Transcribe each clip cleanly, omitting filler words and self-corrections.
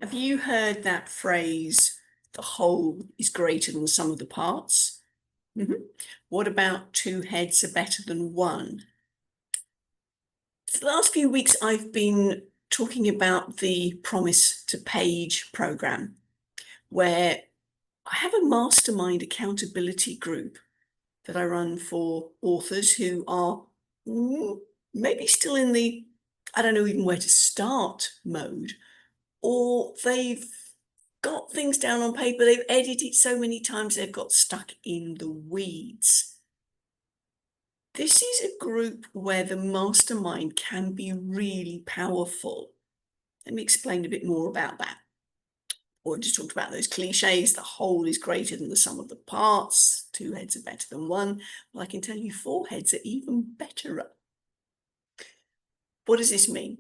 Have you heard that phrase, the whole is greater than the sum of the parts? What about two heads are better than one? For the last few weeks, I've been talking about the Promise to Page program, where I have a mastermind accountability group that I run for authors who are maybe still in the, I don't know even where to start mode, or they've got things down on paper, they've edited so many times they've got stuck in the weeds. This is a group where the mastermind can be really powerful. Let me explain a bit more about that. Or just talked about those cliches, the whole is greater than the sum of the parts, two heads are better than one. Well, I can tell you four heads are even betterer. What does this mean?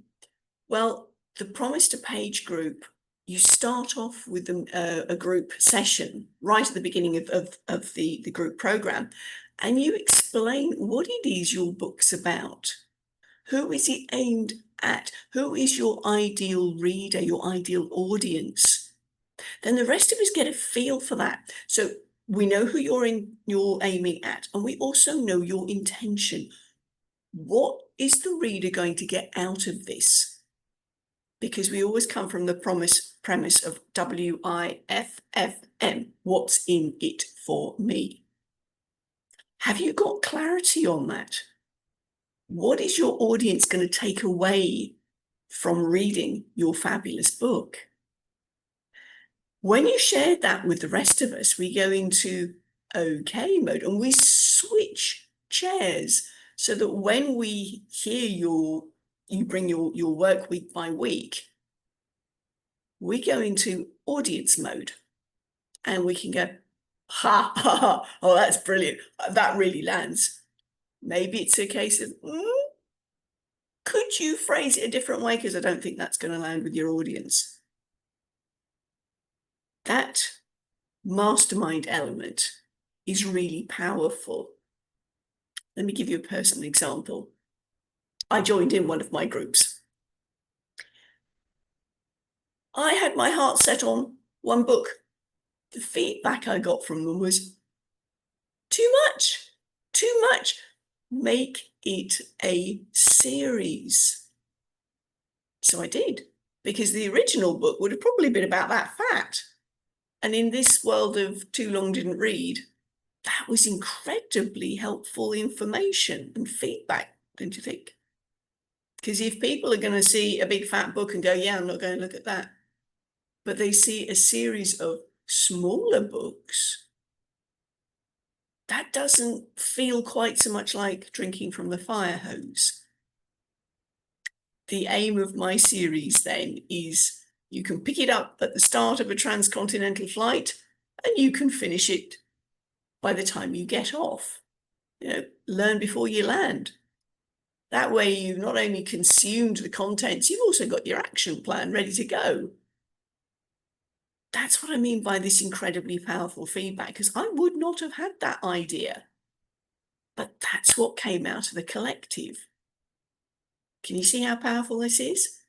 Well, the Promise to Page group, you start off with a group session right at the beginning of the group program, and you explain what it is your book's about. Who is it aimed at? Who is your ideal reader, your ideal audience? Then the rest of us get a feel for that. So we know who you're aiming at, and we also know your intention. What is the reader going to get out of this? Because we always come from the premise of WIFFM, what's in it for me? Have you got clarity on that? What is your audience going to take away from reading your fabulous book? When you share that with the rest of us, we go into okay mode and we switch chairs so that when we hear you bring your work week by week, we go into audience mode and we can go, ha, ha, ha, oh, that's brilliant. That really lands. Maybe it's a case of, could you phrase it a different way? Because I don't think that's going to land with your audience. That mastermind element is really powerful. Let me give you a personal example. I joined in one of my groups. I had my heart set on one book. The feedback I got from them was too much, too much. Make it a series. So I did, because the original book would have probably been about that fat. And in this world of too long didn't read, that was incredibly helpful information and feedback, don't you think? Because if people are going to see a big fat book and go, yeah, I'm not going to look at that, but they see a series of smaller books, that doesn't feel quite so much like drinking from the fire hose. The aim of my series then is you can pick it up at the start of a transcontinental flight and you can finish it by the time you get off. Learn before you land. That way you've not only consumed the contents, you've also got your action plan ready to go. That's what I mean by this incredibly powerful feedback, because I would not have had that idea. But that's what came out of the collective. Can you see how powerful this is?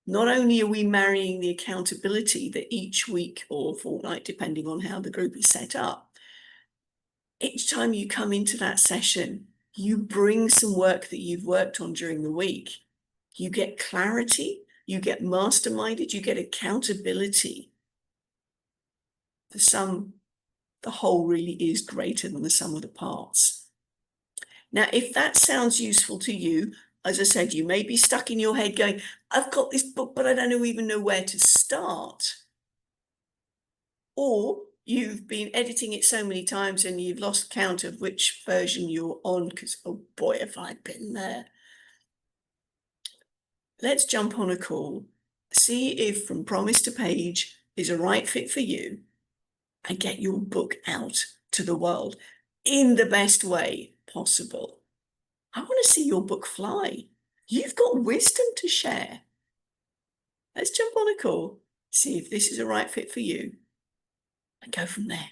Not only are we marrying the accountability that each week or fortnight, depending on how the group is set up, each time you come into that session, you bring some work that you've worked on during the week. You get clarity, you get masterminded, you get accountability. The whole really is greater than the sum of the parts. Now, if that sounds useful to you, as I said, you may be stuck in your head going, I've got this book, but I don't even know where to start. Or you've been editing it so many times and you've lost count of which version you're on because, oh boy, have I been there. Let's jump on a call, see if From Promise to Page is a right fit for you, and get your book out to the world in the best way possible. I want to see your book fly. You've got wisdom to share. Let's jump on a call, see if this is a right fit for you, and go from there.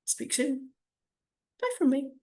Speak soon. Bye from me.